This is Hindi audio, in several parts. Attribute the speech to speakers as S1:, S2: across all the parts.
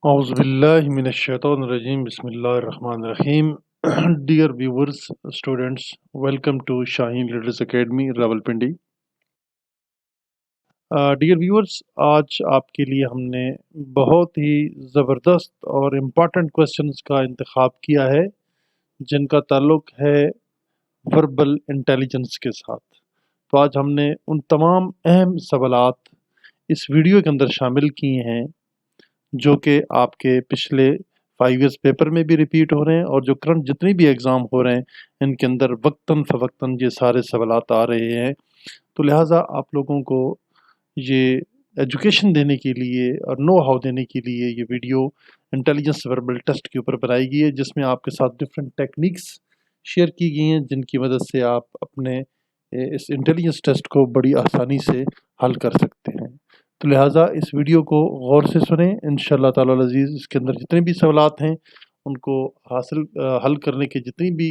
S1: Auzubillahiminash-shaytanir-rajim. Bismillahir-Rahmanir-Rahim. Dear viewers, students, welcome to Shaheen Leaders Academy, Rawalpindi. Dear viewers, आज आपके लिए हमने बहुत ही ज़बरदस्त और इम्पॉर्टेंट क्वेश्चंस का इंतखाब किया है जिनका ताल्लुक है वर्बल इंटेलिजेंस के साथ। तो आज हमने उन तमाम अहम सवालात इस वीडियो के अंदर शामिल किए हैं जो कि आपके पिछले 5 ईयर्स पेपर में भी रिपीट हो रहे हैं और जो करंट जितने भी एग्ज़ाम हो रहे हैं इनके अंदर वक्तन फ़वक्तन ये सारे सवालात आ रहे हैं। तो लिहाजा आप लोगों को ये एजुकेशन देने के लिए और नो हाउ देने के लिए ये वीडियो इंटेलिजेंस वर्बल टेस्ट के ऊपर बनाई गई है, जिसमें आपके साथ डिफरेंट टेक्निक्स शेयर की गई हैं जिनकी मदद से आप अपने इस इंटेलिजेंस टेस्ट को बड़ी आसानी से हल कर सकते हैं। तो लिहाजा इस वीडियो को गौर से सुनें। इंशाअल्लाह ताला अज़ीज़ इसके अंदर जितने भी सवालात हैं उनको हल करने के जितनी भी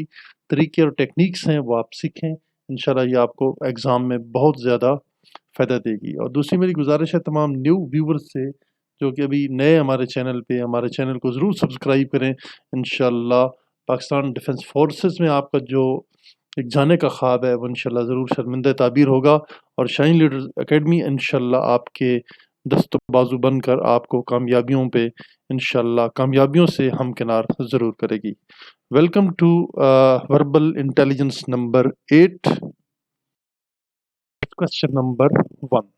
S1: तरीके और टेक्निक्स हैं वो आप सीखें। इंशाअल्लाह ये आपको एग्ज़ाम में बहुत ज़्यादा फ़ायदा देगी। और दूसरी मेरी गुज़ारिश है तमाम न्यू व्यूवर्स से जो कि अभी नए हमारे चैनल को ज़रूर सब्सक्राइब करें। इंशाअल्लाह पाकिस्तान डिफेंस फोर्सेस में आपका जो एक जाने का ख्वाब है वो इंशाअल्लाह ज़रूर शर्मिंदा ताबीर होगा और शाहीन लीडर्स एकेडमी इंशाअल्लाह आपके दस्त बाजू बनकर आपको कामयाबियों पे इंशाअल्लाह कामयाबियों से हमकिनार ज़रूर करेगी। Welcome to verbal intelligence number 8, question number 1।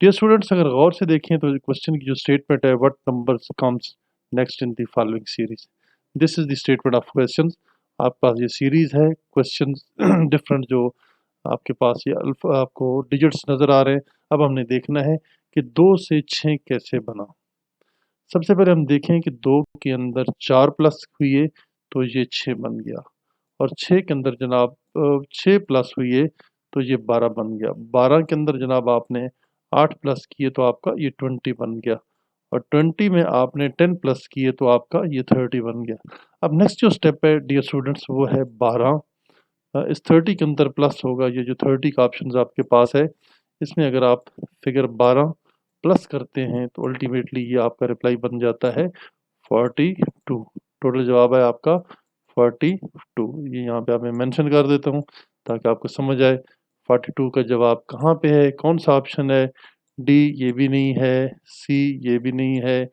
S1: Dear students, अगर गौर से देखें तो क्वेश्चन की जो स्टेटमेंट है, what numbers comes next in the following series, this is the statement of questions. आपके पास ये सीरीज है क्वेश्चंस डिफरेंट जो आपके पास ये आपको डिजिट्स नज़र आ रहे हैं। अब हमने देखना है कि 2 से 6 कैसे बना। सबसे पहले हम देखें कि 2 के अंदर 4 प्लस हुई है तो ये 6 बन गया, और 6 के अंदर जनाब 6 प्लस हुई है तो ये 12 बन गया। 12 के अंदर जनाब आपने 8 प्लस किए तो आपका ये 20 बन गया, और 20 में आपने 10 प्लस किए तो आपका ये 30 बन गया। अब नेक्स्ट जो स्टेप है डियर स्टूडेंट्स वो है 12। इस 30 के अंदर प्लस होगा, ये जो 30 का ऑप्शन आपके पास है इसमें अगर आप फिगर 12 प्लस करते हैं तो अल्टीमेटली ये आपका रिप्लाई बन जाता है 42। टोटल जवाब है आपका 42। ये यहाँ पे आप मैं मेंशन कर देता हूँ ताकि आपको समझ आए 42 का जवाब कहाँ पे है, कौन सा ऑप्शन है। डी ये भी नहीं है, सी ये भी नहीं है,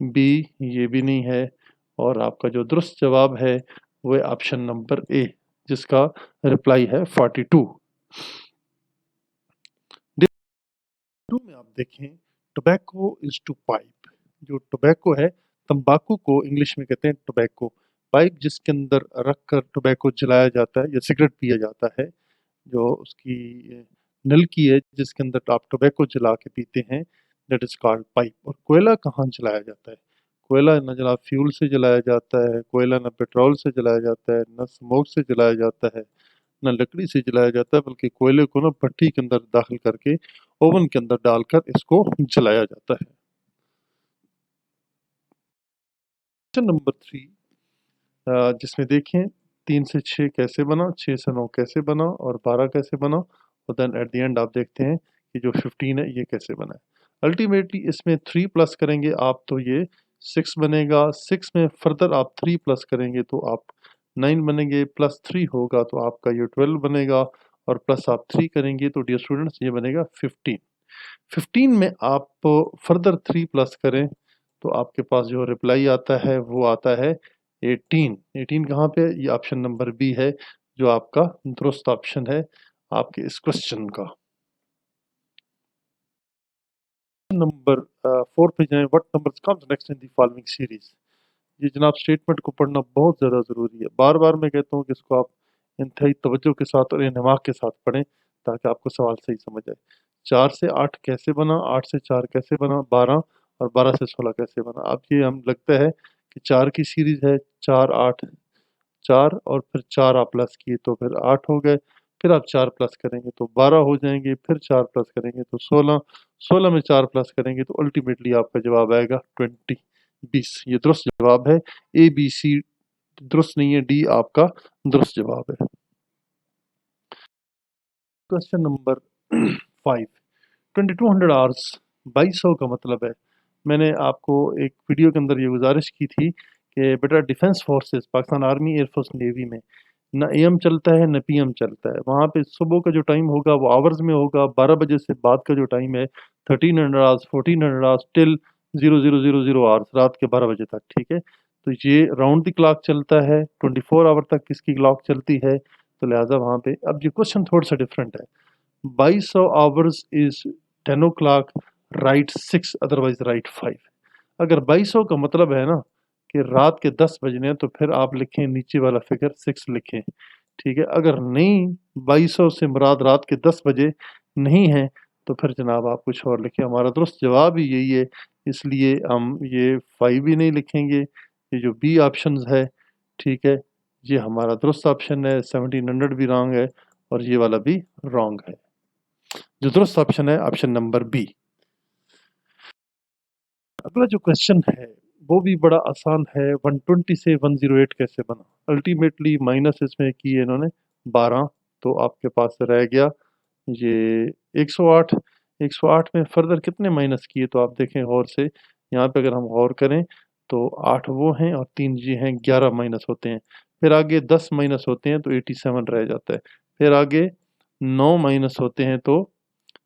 S1: बी ये भी नहीं है, और आपका जो दुरुस्त जवाब है वो है ऑप्शन नंबर ए जिसका रिप्लाई है 42। टू में आप देखें टोबैको इज टू पाइप। जो टोबैको है, तंबाकू को इंग्लिश में कहते हैं टोबैको। पाइप जिसके अंदर रख कर टोबैको जलाया जाता है या सिगरेट पिया जाता है, जो उसकी नलकी है जिसके अंदर आप टोबैको जला के पीते हैं, दैट इज कॉल्ड पाइप। और कोयला कहाँ जलाया जाता है? कोयला न जनाब फ्यूल से जलाया जाता है, कोयला न पेट्रोल से जलाया जाता है, न स्मोक से जलाया जाता है, न लकड़ी से जलाया जाता है, बल्कि कोयले को ना भट्टी के अंदर दाखिल करके ओवन के अंदर डालकर इसको जलाया जाता है। क्वेश्चन नंबर 3, जिसमें देखें 3 से 6 कैसे बना, 6 से 9 कैसे बना, और 12 कैसे बना, और देन एट द एंड आप देखते हैं कि जो 15 है ये कैसे बना है। अल्टीमेटली इसमें 3 प्लस करेंगे आप तो ये 6 बनेगा, 6 में फर्दर आप 3 प्लस करेंगे तो आप 9 बनेंगे, प्लस 3 होगा तो आपका ये 12 बनेगा, और प्लस आप 3 करेंगे तो डियर स्टूडेंट्स ये बनेगा 15। 15 में आप फर्दर 3 प्लस करें तो आपके पास जो रिप्लाई आता है वो आता है 18। 18 कहाँ पे? ये ऑप्शन नंबर बी है जो आपका दुरुस्त ऑप्शन है आपके इस क्वेश्चन का। नंबर 4 पे जाएं, what numbers comes next in the following series. ये जनाब स्टेटमेंट को पढ़ना बहुत ज़्यादा ज़रूरी है। बार बार मैं कहता हूँ कि इसको आप इंतहाई तवज्जो के साथ और इन्हमाक के साथ पढ़ें ताकि आपको सवाल सही समझ आए। 4 से 8 कैसे बना, 8 से 4 कैसे बना, 12, और 12 से 16 कैसे बना। अब ये हम लगता है कि 4 की सीरीज़ है, 4 8 4, और फिर 4 आप प्लस किए तो फिर 8 हो गए, फिर आप 4 प्लस करेंगे तो 12 हो जाएंगे, फिर 4 प्लस करेंगे तो 16, 16 में 4 प्लस करेंगे तो अल्टीमेटली आपका जवाब आएगा 20, 20। ये दुरुस्त जवाब है। ए बी सी दुरुस्त नहीं है, डी आपका दुरुस्त जवाब है। क्वेश्चन नंबर 5, 2200 आवर्स 2200 का मतलब है मैंने आपको एक वीडियो के अंदर ये गुजारिश की थी कि बेटा defence forces Pakistan army air force navy में न एएम चलता है न पीएम चलता है। वहाँ पे सुबह का जो टाइम होगा वो आवर्स में होगा, 12 बजे से बाद का जो टाइम है 1300 आवर्स 1400 आवर्स टिल 0000 आवर्स, रात के 12 बजे तक। ठीक है, तो ये राउंड द क्लॉक चलता है, 24 आवर तक इसकी क्लॉक चलती है। तो लिहाजा वहाँ पे अब ये क्वेश्चन थोड़ा सा डिफरेंट है। 2200 hours is 10 o'clock, right 6 otherwise right 5। अगर 2200 का मतलब है ना कि रात के 10 बजने हैं, तो फिर आप लिखें नीचे वाला फिगर 6 लिखें। ठीक है, अगर नहीं 2200 से मुराद रात के 10 बजे नहीं है तो फिर जनाब आप कुछ और लिखें। हमारा दुरुस्त जवाब ही यही है, इसलिए हम ये 5 भी नहीं लिखेंगे। ये जो बी ऑप्शन है, ठीक है, ये हमारा दुरुस्त ऑप्शन है। 1700 भी रॉन्ग है और ये वाला भी रॉन्ग है। जो दुरुस्त ऑप्शन है ऑप्शन नंबर बी। अगला जो क्वेश्चन है वो भी बड़ा आसान है। 120 से 108 कैसे बना? अल्टीमेटली माइनस इसमें किए इन्होंने 12, तो आपके पास रह गया ये 108। 108 में फर्दर कितने माइनस किए तो आप देखें गौर से, यहाँ पे अगर हम गौर करें तो 8 वो हैं और 3 ये हैं, 11 माइनस होते हैं। फिर आगे 10 माइनस होते हैं तो 87 रह जाता है। फिर आगे 9 माइनस होते हैं तो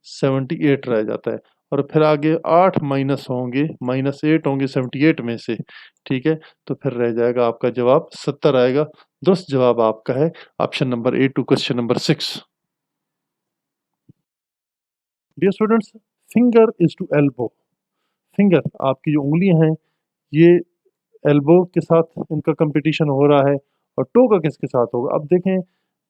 S1: 78 रह जाता है। और फिर आगे 8 माइनस होंगे, -8 होंगे 78 में से। ठीक है, तो फिर रह जाएगा आपका जवाब 70 आएगा। दुरुस्त जवाब आपका है option number A to question number 6। Dear students, finger is to elbow. Finger आपकी जो उंगलियां हैं ये एल्बो के साथ इनका कंपटीशन हो रहा है, और टो का किसके साथ होगा? अब देखें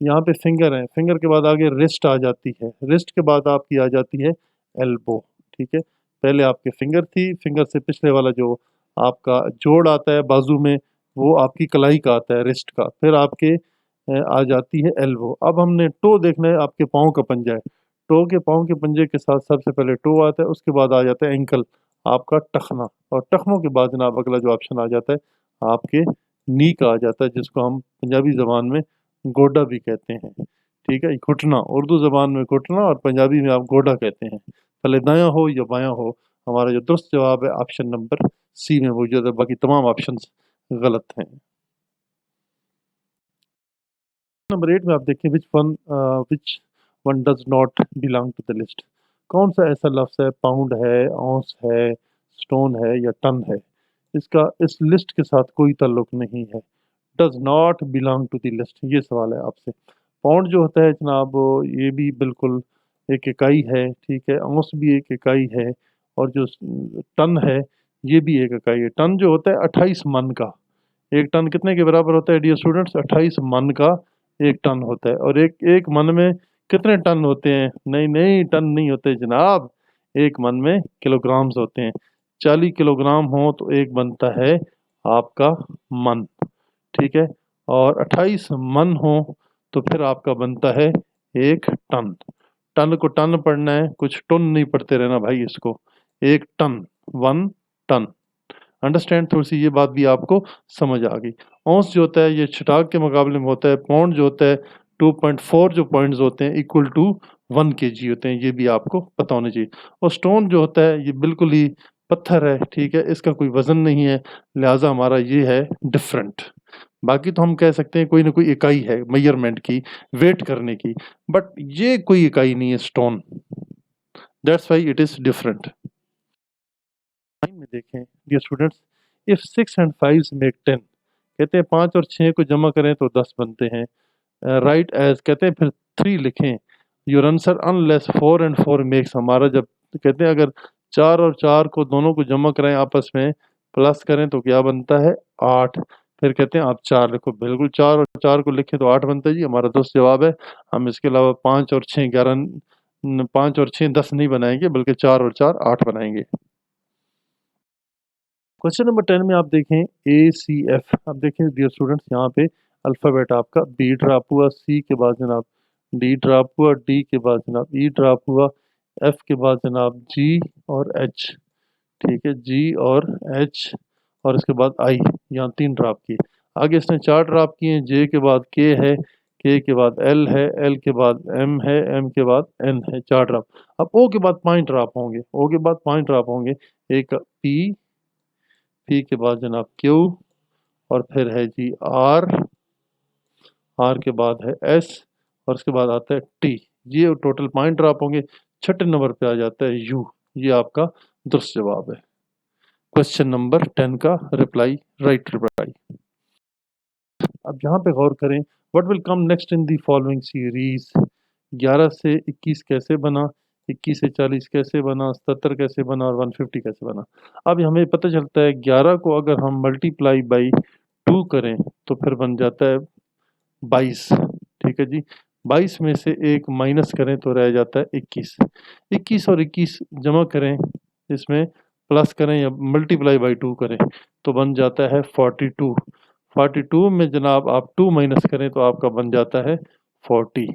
S1: यहाँ पे फिंगर है, फिंगर के बाद आगे रिस्ट आ जाती है, रिस्ट के बाद आपकी आ जाती है एल्बो। ठीक है, पहले आपके फिंगर थी, फिंगर से पिछले वाला जो आपका जोड़ आता है बाजू में वो आपकी कलाई का आता है, रिस्ट का। फिर आपके आ जाती है एल्बो। अब हमने टो देखना है, आपके पाँव का पंजा है। टो के पाँव के पंजे के साथ सबसे पहले टो आता है, उसके बाद आ जाता है एंकल, आपका टखना, और टखनों के बाद जनाब अगला जो ऑप्शन आ जाता है आपके नी का आ जाता है, जिसको हम पंजाबी ज़बान में गोडा भी कहते हैं। ठीक है, घुटना, उर्दू ज़बान में घुटना और पंजाबी में आप गोडा कहते हैं। भले दायां हो या बायां हो, हमारा जो दुरुस्त जवाब है ऑप्शन नंबर सी में मौजूद है, बाकी तमाम ऑप्शन गलत हैं। नंबर 8 में आप देखें which one does not belong to the list. कौन सा ऐसा लफ्ज़ है, पाउंड है, औंस है, स्टोन है या टन है, इसका इस लिस्ट के साथ कोई ताल्लुक नहीं है? Does not belong to the list, ये सवाल है आपसे। पाउंड जो होता है जनाब ये भी बिल्कुल एक इकाई है। ठीक है, औंस भी एक इकाई है, और जो टन है ये भी एक इकाई है। टन जो होता है 28 मन का, एक टन कितने के बराबर होता है डियर स्टूडेंट्स? 28 मन का एक टन होता है। और एक एक मन में कितने टन होते हैं? नहीं नहीं, टन नहीं होते जनाब, एक मन में किलोग्राम्स होते हैं। 40 किलोग्राम हो तो एक बनता है आपका मन। ठीक है, और 28 मन हो तो फिर आपका बनता है एक टन। टन को टन पढ़ना है, कुछ टन नहीं पढ़ते रहना भाई इसको। एक टन, 1 टन। अंडरस्टैंड? थोड़ी सी ये बात भी आपको समझ आ गई। औंस जो होता है ये छटाक के मुकाबले में होता है। पाउंड जो होता है 2.4 जो पॉइंट्स होते हैं इक्वल टू 1 kg होते हैं, ये भी आपको पता होना चाहिए। और स्टोन जो होता है ये बिल्कुल ही पत्थर है। ठीक है, इसका कोई वजन नहीं है, लिहाजा हमारा ये है डिफरेंट। बाकी तो हम कह सकते हैं कोई ना कोई इकाई है मेजरमेंट की, वेट करने की, बट ये कोई इकाई नहीं है stone, that's why it is different. में देखें dear students, if 6 and 5 make 10, कहते हैं 5 और 6 को जमा करें तो 10 बनते हैं। राइट एज कहते हैं फिर 3 लिखें your answer unless 4 and 4 makes, हमारा जब कहते हैं अगर 4 और 4 को दोनों को जमा करें आपस में प्लस करें तो क्या बनता है? 8। फिर कहते हैं आप 4 लिखो, बिल्कुल 4 और 4 को लिखें तो 8 बनता है जी, हमारा दोस्त जवाब है। हम इसके अलावा 5 और 6 11, 5 और 6 10 नहीं बनाएंगे, बल्कि 4 और 4 8 बनाएंगे। क्वेश्चन नंबर 10 में आप देखें ACF। अब देखें डियर स्टूडेंट्स, यहाँ पे अल्फ़ाबेट आपका B ड्रॉप हुआ, C के बाद जनाब D ड्रॉप हुआ, D के बाद जनाब E ड्रॉप हुआ, F के बाद जनाब G और H। ठीक है, G और H, और इसके बाद I, यहाँ 3 ड्रॉप किए। आगे इसने 4 ड्रॉप किए, J के बाद K है, के के बाद एल है, एल के बाद एम है, एम के बाद एन है, 4 ड्रॉप। अब ओ के बाद 5 ड्रॉप होंगे, ओ के बाद 5 ड्रॉप होंगे, एक पी, पी के बाद जनाब क्यू, और फिर है जी आर, आर के बाद है एस, और उसके बाद आता है टी। ये टोटल 5 ड्रॉप होंगे। छठे नंबर पे आ जाता है यू। ये आपका दुरुस्त जवाब है। क्वेश्चन नंबर 10 का रिप्लाई, राइट रिप्लाई। अब यहाँ पे गौर करें, what will come next in the following series. 11 से 21 कैसे बना, 21 से 40 कैसे बना, 77 कैसे बना, और 150 कैसे बना। अब हमें पता चलता है 11 को अगर हम मल्टीप्लाई बाई 2 करें तो फिर बन जाता है 22। ठीक है जी, 22 में से एक माइनस करें तो रह जाता है 21। 21 और 21 जमा करें, इसमें प्लस करें या मल्टीप्लाई बाई 2 करें तो बन जाता है 42। 42 में जनाब आप 2 माइनस करें तो आपका बन जाता है 40।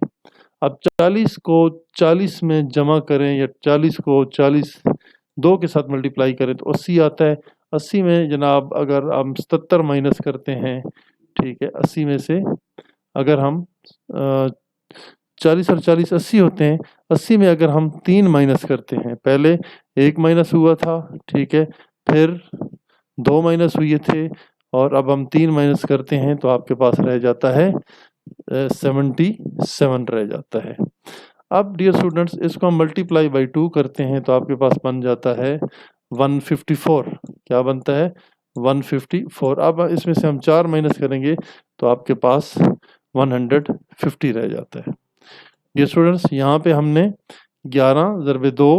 S1: अब 40 को 40 में जमा करें या 40 को 40 2 के साथ मल्टीप्लाई करें तो 80 आता है। 80 में जनाब अगर हम 77 माइनस करते हैं, ठीक है, 80 में से अगर हम 40 और 40 80 होते हैं, 80 में अगर हम 3 माइनस करते हैं, पहले 1 माइनस हुआ था, ठीक है, फिर 2 माइनस हुए थे, और अब हम 3 माइनस करते हैं तो आपके पास रह जाता है 77 रह जाता है। अब डियर स्टूडेंट्स, इसको हम मल्टीप्लाई बाई 2 करते हैं तो आपके पास बन जाता है 154। क्या बनता है? 154। अब इसमें से हम 4 माइनस करेंगे तो आपके पास 150 रह जाता है। डियर स्टूडेंट्स, यहाँ पे हमने 11 ज़रबे 2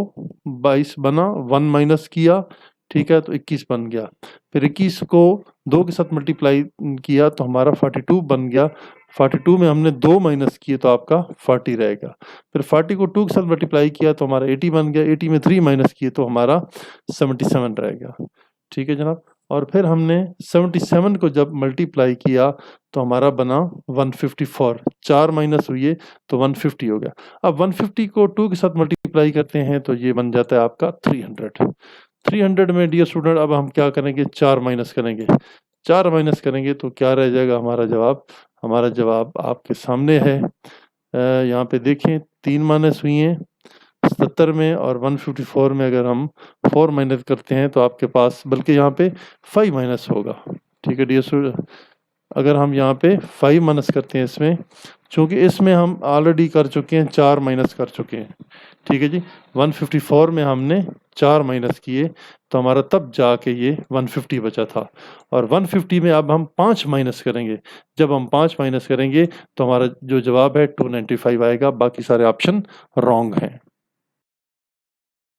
S1: 22 बना, 1 माइनस किया, ठीक है, तो 21 बन गया। फिर 21 को 2 के साथ मल्टीप्लाई किया तो हमारा 42 बन गया। 42 में हमने 2 माइनस किए तो आपका 40 रहेगा। फिर 40 को 2 के साथ मल्टीप्लाई किया तो हमारा 80 बन गया। 80 में 3 माइनस किए तो हमारा 77 रहेगा। ठीक है जनाब। और फिर हमने 77 को जब मल्टीप्लाई किया तो हमारा बना 154। 4 माइनस हुए तो 150 हो गया। अब 150 को 2 के साथ मल्टीप्लाई करते हैं तो ये बन जाता है आपका 300। 300 में डियर स्टूडेंट अब हम क्या करेंगे? 4 माइनस करेंगे। 4 माइनस करेंगे तो क्या रह जाएगा हमारा जवाब? हमारा जवाब आपके सामने है। यहाँ पे देखें, 3 माइनस हुई हैं 77 में, और 154 में अगर हम 4 माइनस करते हैं तो आपके पास, बल्कि यहाँ पे 5 माइनस होगा। ठीक है डियर स्टूडेंट, अगर हम यहाँ पे 5 माइनस करते हैं इसमें, चूँकि इसमें हम ऑलरेडी कर चुके हैं, 4 माइनस कर चुके हैं। ठीक है जी, 154 में हमने 4 माइनस किए तो हमारा तब जाके ये 150 बचा था। और 150 में अब हम 5 माइनस करेंगे। जब हम 5 माइनस करेंगे तो हमारा जो जवाब है 295 आएगा। बाकी सारे ऑप्शन रॉन्ग हैं।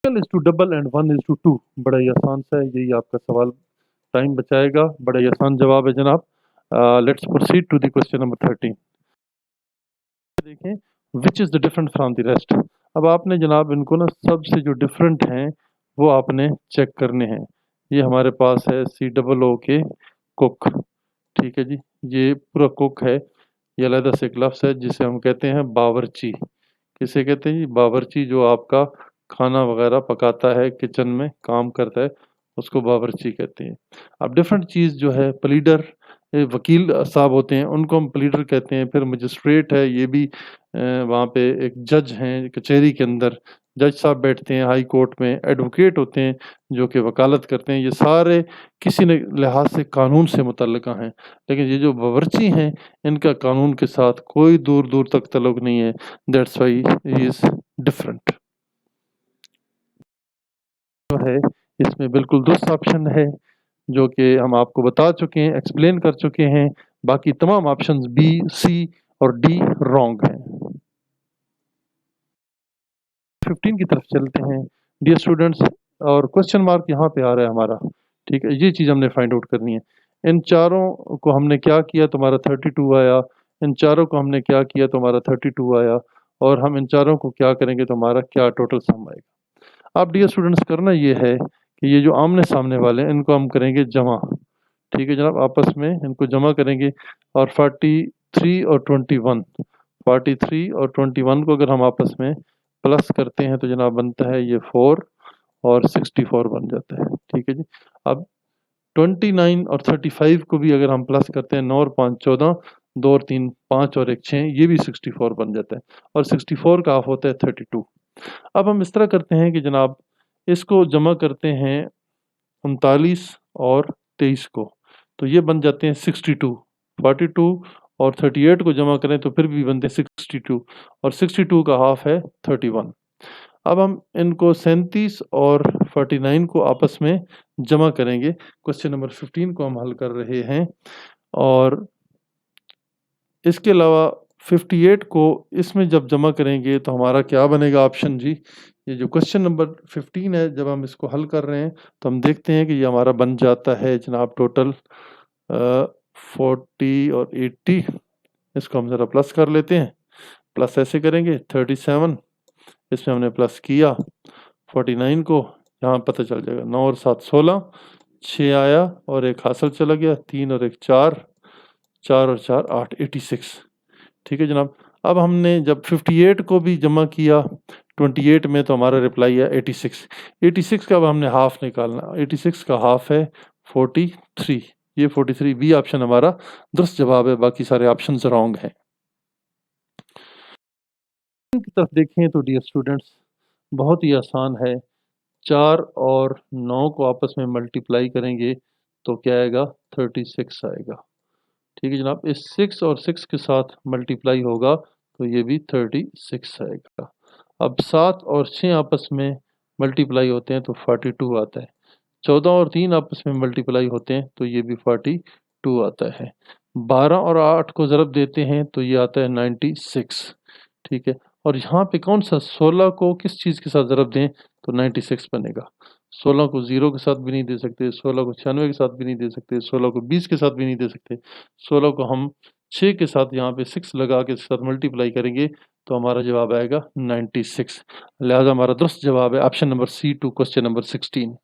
S1: Is to double and 1 is to 2, बड़ा ही आसान सा है, यही आपका सवाल टाइम बचाएगा। बड़ा ही आसान जवाब है जनाब। Let's proceed to the question number 13। देखें, which is the different from the rest. अब आपने जनाब इनको ना सबसे जो डिफरेंट हैं वो आपने चेक करने हैं। ये हमारे पास है COO के कुक। ठीक है जी, ये पूरा कुक है। ये अलग से एक लफ्ज़ है जिसे हम कहते हैं बावर्ची। किसे कहते हैं जी? बावर्ची। जो आपका खाना वगैरह पकाता है, किचन में काम करता है, उसको बावर्ची कहते हैं। अब डिफरेंट चीज़ जो है, प्लीडर, वकील साहब होते हैं, उनको हम प्लीडर कहते हैं। फिर मजिस्ट्रेट है, ये भी वहाँ पे एक जज हैं कचहरी के अंदर, जज साहब बैठते हैं हाई कोर्ट में। एडवोकेट होते हैं जो कि वकालत करते हैं। ये सारे किसी न लिहाज से कानून से मुतल्लिका हैं। लेकिन ये जो बावर्ची हैं, इनका कानून के साथ कोई दूर दूर तक ताल्लुक नहीं है। That's why he is different. जो है इसमें बिल्कुल दुरुस्त ऑप्शन है जो कि हम आपको बता चुके हैं, एक्सप्लेन कर चुके हैं। बाकी तमाम ऑप्शंस बी, सी और डी रॉन्ग हैं। 15 की तरफ चलते हैं डियर स्टूडेंट्स, और क्वेश्चन मार्क यहाँ पे आ रहा है हमारा। ठीक है, ये चीज़ हमने फाइंड आउट करनी है। इन चारों को हमने क्या किया, तुम्हारा 32 आया। इन चारों को हमने क्या किया, तुम्हारा 32 आया। और हम इन चारों को क्या करेंगे, तुम्हारा क्या टोटल सम आएगा। अब डियर स्टूडेंट्स, करना ये है कि ये जो आमने सामने वाले हैं इनको हम करेंगे जमा। ठीक है जनाब, आपस में इनको जमा करेंगे। और 43 और 21, 43 और 21 को अगर हम आपस में प्लस करते हैं तो जनाब बनता है ये 4 और 64 बन जाता है। ठीक है जी। अब 29 और 35 को भी अगर हम प्लस करते हैं, 9 और 5 14, 2 और 3 5 और 1 6, ये भी 64 बन जाता है और 64 का हाफ होता है 32। अब हम इस तरह करते हैं कि जनाब इसको जमा करते हैं 39 और 23 को, तो ये बन जाते हैं 62। 42 और 38 को जमा करें तो फिर भी बनते हैं 62 और 62 का हाफ है 31। अब हम इनको 37 और 49 को आपस में जमा करेंगे। क्वेश्चन नंबर 15 को हम हल कर रहे हैं और इसके अलावा 58 को इसमें जब जमा करेंगे तो हमारा क्या बनेगा ऑप्शन जी। ये जो क्वेश्चन नंबर 15 है, जब हम इसको हल कर रहे हैं तो हम देखते हैं कि ये हमारा बन जाता है जनाब टोटल 40 और 80। इसको हम ज़रा प्लस कर लेते हैं। प्लस ऐसे करेंगे 37, इसमें हमने प्लस किया 49 को, यहाँ पता चल जाएगा 9 और 7 16, 6 आया और 1 हासिल चला गया, 3 और 1 4, 4 और 4 8, 86। ठीक है जनाब। अब हमने जब 58 को भी जमा किया 28 में तो हमारा रिप्लाई है 86। 86 का अब हमने हाफ निकालना, 86 का हाफ है 43। ये 43 बी ऑप्शन हमारा दुरुस्त जवाब है, बाकी सारे ऑप्शन रॉन्ग हैं। की तरफ देखें तो डियर स्टूडेंट्स बहुत ही आसान है। 4 और 9 को आपस में मल्टीप्लाई करेंगे तो क्या आएगा 36 आएगा। ठीक है जनाब। इस 6 और 6 के साथ मल्टीप्लाई होगा तो ये भी 36 आएगा। अब 7 और 6 आपस में मल्टीप्लाई होते हैं तो 42 आता है। 14 और 3 आपस में मल्टीप्लाई होते हैं तो ये भी 42 आता है। 12 और 8 को ज़रब देते हैं तो ये आता है 96। ठीक है। और यहाँ पे कौन सा 16 को किस चीज़ के साथ ज़रब दें तो 96 बनेगा। 16 को 0 के साथ भी नहीं दे सकते, 16 को 96 के साथ भी नहीं दे सकते, 16 को 20 के साथ भी नहीं दे सकते। 16 को हम 6 के साथ यहाँ पे 6 लगा के इसके साथ मल्टीप्लाई करेंगे तो हमारा जवाब आएगा 96। लिहाजा हमारा दुरुस्त जवाब है option number C to question number 16।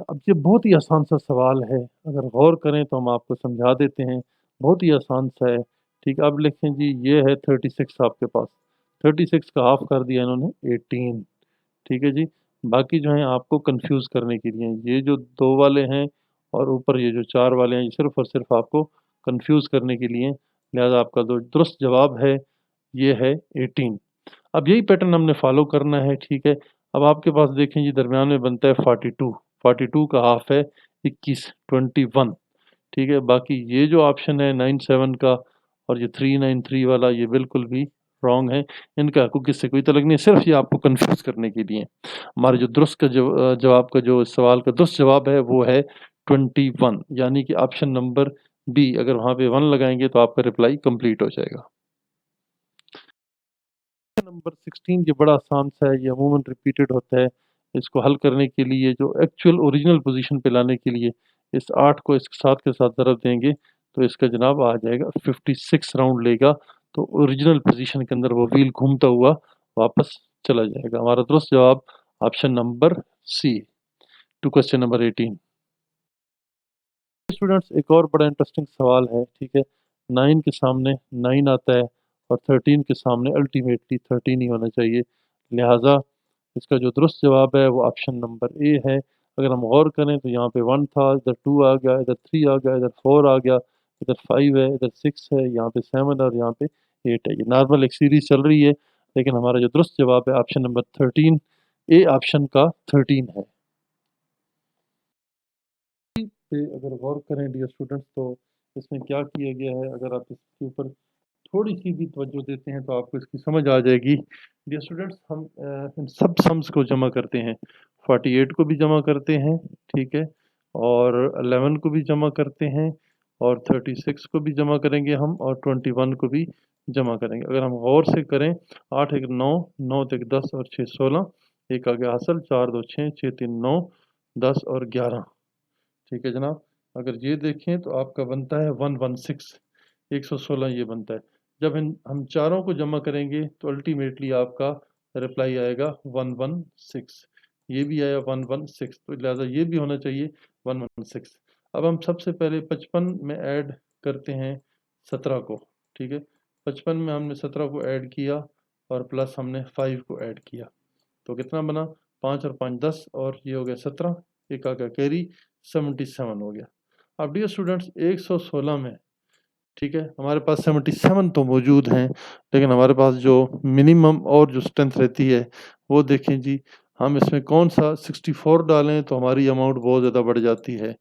S1: अब ये बहुत ही आसान सा सवाल है, अगर गौर करें तो हम आपको समझा देते हैं। बहुत ही आसान सा है। ठीक है, अब लिखें जी ये है 36 आपके पास, 36 का हाफ कर दिया इन्होंने 18। ठीक है जी। बाकी जो है आपको कंफ्यूज करने के लिए ये जो 2 वाले हैं और ऊपर ये जो 4 वाले हैं, ये सिर्फ और सिर्फ आपको कंफ्यूज करने के लिए। लिहाजा आपका जो दुरुस्त जवाब है ये है 18। अब यही पैटर्न हमने फॉलो करना है। ठीक है। अब आपके पास देखें जी दरमियान में बनता है 42, 42 का हाफ है 21, 21। ठीक है। बाकी ये जो ऑप्शन है 97 का और ये 393 वाला, ये बिल्कुल भी रॉन्ग है। इनका कुछ से कोई तलक नहीं, सिर्फ ये आपको कंफ्यूज करने के लिए। हमारे जो दुरुस्त का जवाब का जो सवाल का दुरुस्त जवाब है वो है 21, यानी कि ऑप्शन नंबर बी। अगर वहाँ पे 1 लगाएंगे तो आपका रिप्लाई कंप्लीट हो जाएगा। नंबर 16 ये बड़ा आसान सा है, ये अमूमन रिपीटेड होता है। इसको हल करने के लिए जो एक्चुअल ओरिजिनल पोजीशन पे लाने के लिए इस 8 को इसके साथ के साथ ज़रब देंगे तो इसका जनाब आ जाएगा 56 राउंड लेगा। तो ओरिजिनल पोजीशन के अंदर वो व्हील घूमता हुआ वापस चला जाएगा। हमारा दुरुस्त जवाब option number C to question number 18। Students एक और बड़ा इंटरेस्टिंग सवाल है। ठीक है। 9 के सामने 9 आता है और 13 के सामने अल्टीमेटली 13 ही होना चाहिए। लिहाजा इसका जो दुरुस्त जवाब है वो ऑप्शन नंबर ए है। अगर हम गौर करें तो यहाँ पे 1 था, इधर 2 आ गया, इधर 3 आ गया, इधर 4 आ गया, इधर 5 है, इधर 6 है, यहाँ पे 7 और यहाँ पे 8 है। ये नॉर्मल एक सीरीज चल रही है, लेकिन हमारा जो दुरुस्त जवाब है ऑप्शन नंबर 13, ए ऑप्शन का 13 है। पे अगर गौर करें डियर स्टूडेंट्स तो इसमें क्या किया गया है, अगर आप इसके ऊपर थोड़ी सी भी तवज्जो देते हैं तो आपको इसकी समझ आ जाएगी। डियर स्टूडेंट्स हम इन सब सम्स को जमा करते हैं। 48 को भी जमा करते हैं। ठीक है। और 11 को भी जमा करते हैं और 36 को भी जमा करेंगे हम और 21 को भी जमा करेंगे। अगर हम गौर से करें 8 एक 9, 9 एक 10 और 6 16, एक आगे हासिल 4 2 6, 6 3 9, 10 और 11। ठीक है जनाब। अगर ये देखें तो आपका बनता है 116, 116 ये बनता है। जब हम चारों को जमा करेंगे तो अल्टीमेटली आपका रिप्लाई आएगा 116। ये भी आया 116, तो लिहाजा ये भी होना चाहिए 116। अब हम सबसे पहले 55 में ऐड करते हैं 17 को। ठीक है। 55 में हमने 17 को ऐड किया और प्लस हमने 5 को ऐड किया तो कितना बना, 5 और 5 10 और ये हो गया 17, एक आ गया कैरी 77 हो गया। अब डियर स्टूडेंट्स 116 में, ठीक है, हमारे पास 77 तो मौजूद हैं, लेकिन हमारे पास जो मिनिमम और जो स्ट्रेंथ रहती है वो देखें जी। हम इसमें कौन सा 64 डालें तो हमारी अमाउंट बहुत ज़्यादा बढ़ जाती है,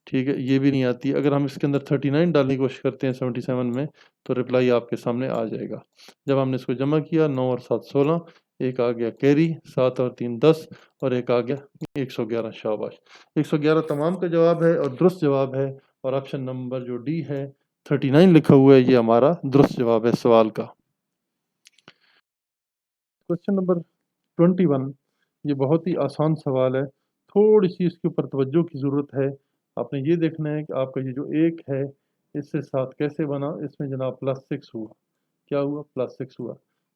S1: ठीक है, ये भी नहीं आती। अगर हम इसके अंदर 39 डालने की कोशिश करते हैं 77 में, तो रिप्लाई आपके सामने आ जाएगा। जब हमने इसको जमा किया 9 और 7 16, एक आ गया कैरी, 7 और 3 10, और एक आ गया 111। शाबाश, 111 तमाम का जवाब है और दुरुस्त जवाब है। और ऑप्शन नंबर जो डी है 39 लिखा हुआ है, ये हमारा दुरुस्त जवाब है सवाल का। क्वेश्चन नंबर 21, ये बहुत ही आसान सवाल है, थोड़ी सी इसके ऊपर तवज्जो की ज़रूरत है। आपने ये देखना है कि आपका ये जो एक है इससे 7 कैसे बना, इसमें जनाब +6 हुआ। क्या हुआ? +6 हुआ।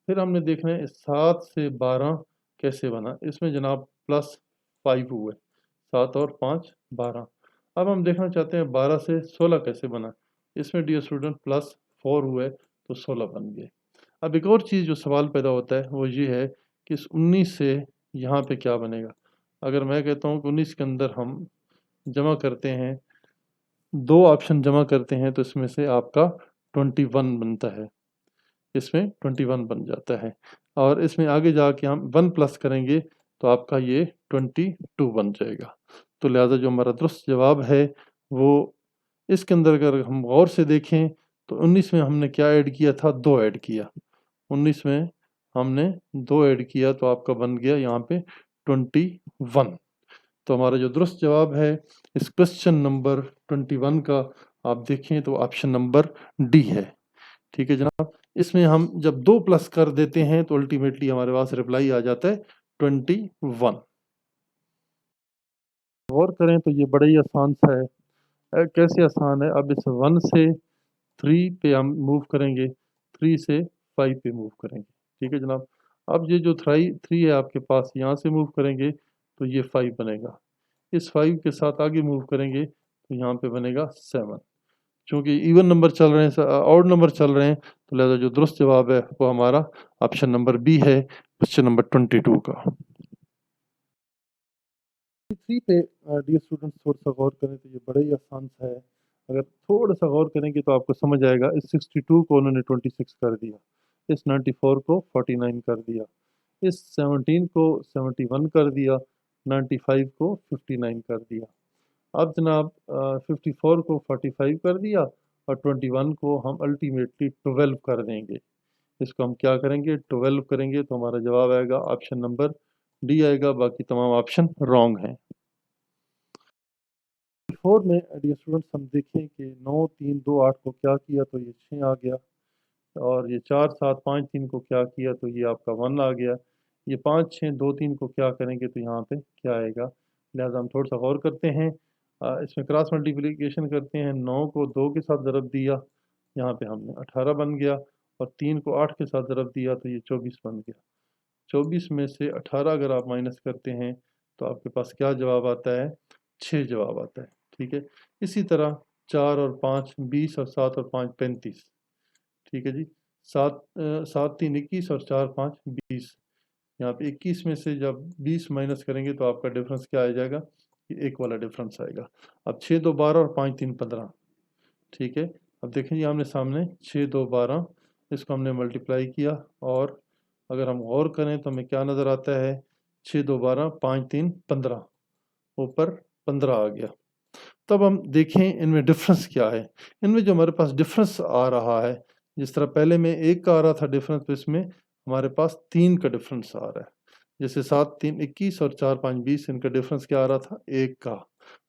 S1: फिर हमने देखना है 7 से 12 कैसे बना, इसमें जनाब +5 हुआ है। 7 और 5 12। अब हम देखना चाहते हैं 12 से 16 कैसे बना, इसमें डियर स्टूडेंट +4 हुआ है तो 16 बन गए। अब एक और चीज़ जो सवाल पैदा होता है वो ये है कि इस 19 से यहाँ पे क्या बनेगा। अगर मैं कहता हूँ कि 19 के अंदर हम जमा करते हैं, दो ऑप्शन जमा करते हैं, तो इसमें से आपका 21 बनता है, इसमें 21 बन जाता है। और इसमें आगे जाके हम 1 प्लस करेंगे तो आपका ये 22 बन जाएगा। तो लिहाजा जो हमारा दुरुस्त जवाब है वो इसके अंदर अगर हम गौर से देखें तो 19 में हमने क्या ऐड किया था? 2 ऐड किया। 19 में हमने 2 ऐड किया तो आपका बन गया यहाँ पे 21। तो हमारा जो दुरुस्त जवाब है इस क्वेश्चन नंबर 21 का, आप देखें तो ऑप्शन नंबर डी है। ठीक है जनाब, इसमें हम जब 2 प्लस कर देते हैं तो अल्टीमेटली हमारे पास रिप्लाई आ जाता है 21। गौर करें तो ये बड़ा ही आसान सा है। कैसे आसान है? अब इस 1 से 3 पे हम मूव करेंगे, 3 से 5 पे मूव करेंगे। ठीक है जनाब, अब ये जो 3 है आपके पास, यहाँ से मूव करेंगे तो ये 5 बनेगा। इस 5 के साथ आगे मूव करेंगे तो यहाँ पे बनेगा 7। चूँकि इवन नंबर चल रहे हैं, ऑड नंबर चल रहे हैं, तो लिहाजा जो दुरुस्त जवाब है वो हमारा ऑप्शन नंबर बी है, क्वेश्चन नंबर 22 का। 3 पे डियर स्टूडेंट्स थोड़ा सा गौर करें तो ये बड़ा ही आसान सा है। अगर थोड़ा सा गौर करेंगे तो आपको समझ आएगा। इस 62 को उन्होंने 26 कर दिया, इस 94 को 49 कर दिया, इस 17 को 71 कर दिया, 95 को 59 कर दिया। अब जनाब 54 को 45 कर दिया और 21 को हम अल्टीमेटली 12 कर देंगे। इसको हम क्या करेंगे? 12 करेंगे तो हमारा जवाब आएगा ऑप्शन नंबर डी आएगा, बाकी तमाम ऑप्शन रॉन्ग हैं। 4 में डियर स्टूडेंट्स हम देखें कि 9 3 2 8 को क्या किया तो ये 6 आ गया, और ये 4 7 5 3 को क्या किया तो ये आपका 1 आ गया। ये 5 6 2 3 को क्या करेंगे तो यहाँ पे क्या आएगा। लिहाजा हम थोड़ा सा गौर करते हैं, इसमें क्रॉस मल्टीप्लिकेशन करते हैं। 9 को 2 के साथ ज़रब दिया, यहाँ पे हमने 18 बन गया, और 3 को 8 के साथ ज़रब दिया तो ये 24 बन गया। 24 में से 18 अगर आप माइनस करते हैं तो आपके पास क्या जवाब आता है? 6 जवाब आता है। ठीक है, इसी तरह 4 और 5 20, और 7 और 5 35। ठीक है जी, 7 3 21 और 4 5 20। यहाँ पे 21 में से जब 20 माइनस करेंगे तो आपका डिफरेंस क्या आ जाएगा? ये एक वाला डिफरेंस आएगा। अब 6 2 12 और 5 3 15। ठीक है, अब देखें जी आमने सामने 6 2 12, इसको हमने मल्टीप्लाई किया, और अगर हम गौर करें तो हमें क्या नज़र आता है? 6 2 12, 5 3 15, ऊपर 15 आ गया। तब हम देखें इनमें डिफरेंस क्या है। इनमें जो हमारे पास डिफरेंस आ रहा है, जिस तरह पहले में 1 का आ रहा था डिफरेंस, तो इसमें हमारे पास 3 का डिफरेंस आ रहा है। जैसे 7 3 21 और 4 5 20, इनका डिफरेंस क्या आ रहा था? 1 का।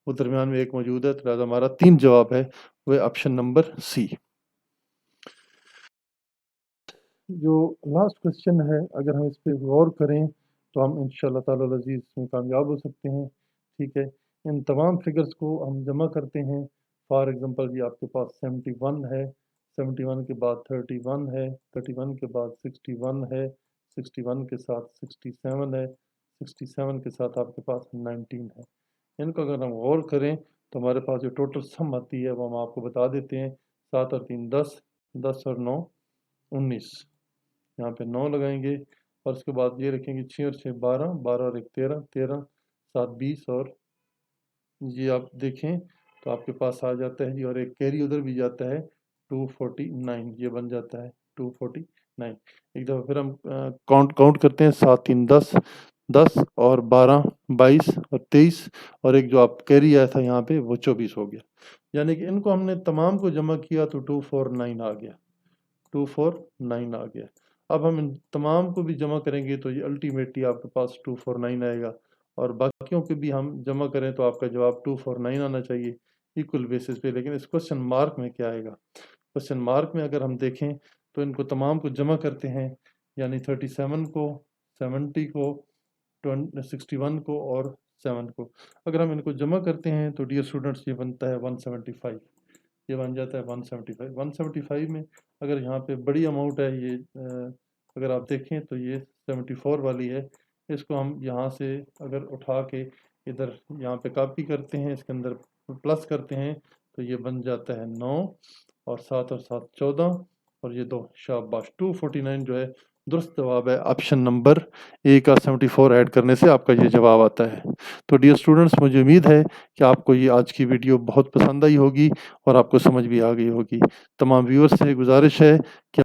S1: वो दरमियान में 1 मौजूद है, तो लिहाजा हमारा 3 जवाब है, वह ऑप्शन नंबर सी। जो लास्ट क्वेश्चन है, अगर हम इस पे गौर करें तो हम इंशाअल्लाह ताला अज़ीज़ इसमें कामयाब हो सकते हैं। ठीक है, इन तमाम फिगर्स को हम जमा करते हैं। फॉर एग्ज़ाम्पल ये आपके पास 71 है, 71 के बाद 31 है, 31 के बाद 61 है, 61 के साथ 67 है, 67 के साथ आपके पास 19 है। इनको अगर हम गौर करें तो हमारे पास जो टोटल सम आती है वो हम आपको बता देते हैं। 7 और 3 10, 10 और 9 19, यहाँ पे 9 लगाएंगे, और उसके बाद ये रखेंगे 6 और 6 12, 12 और 1 13, 13 7 20, और ये आप देखें तो आपके पास आ जाता है जी, और एक कैरी उधर भी जाता है 249, ये बन जाता है 249। एक दफ़ा फिर हम काउंट करते हैं, 7 3 10, 10 और 12 22 और 23, और एक जो आप कैरी आया था यहाँ पे वो 24 हो गया। यानी कि इनको हमने तमाम को जमा किया तो 249 आ गया, 249 आ गया। अब हम इन तमाम को भी जमा करेंगे तो ये अल्टीमेटली आपके पास 249 आएगा, और बाकियों के भी हम जमा करें तो आपका जवाब 249 आना चाहिए इक्वल बेसिस पे। लेकिन इस क्वेश्चन मार्क में क्या आएगा? क्वेश्चन मार्क में अगर हम देखें तो इनको तमाम को जमा करते हैं, यानी 37 को, 70 को, 61 को और 7 को। अगर हम इनको जमा करते हैं तो डियर स्टूडेंट्स ये बनता है 175, ये बन जाता है 175। 175 में अगर यहाँ पे बड़ी अमाउंट है, ये अगर आप देखें तो ये 74 वाली है, इसको हम यहाँ से अगर उठा के इधर यहाँ पे कॉपी करते हैं, इसके अंदर प्लस करते हैं तो ये बन जाता है 9, और 7 और 7 14, और ये 2, शाबाश 249 जो है दुरुस्त जवाब है। ऑप्शन नंबर ए का 74 ऐड करने से आपका ये जवाब आता है। तो डियर स्टूडेंट्स, मुझे उम्मीद है कि आपको ये आज की वीडियो बहुत पसंद आई होगी और आपको समझ भी आ गई होगी। तमाम व्यूअर्स से गुजारिश है कि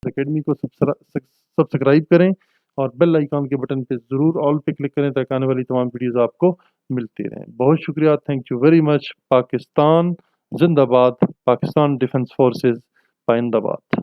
S1: एकेडमी को सब्सक्राइब करें और बेल आइकॉन के बटन पे ज़रूर ऑल पे क्लिक करें ताकि आने वाली तमाम वीडियोस आपको मिलती रहें। बहुत शुक्रिया, thank you very much. Pakistan जिंदाबाद, पाकिस्तान डिफेंस फोर्सेस पाइंदाबाद।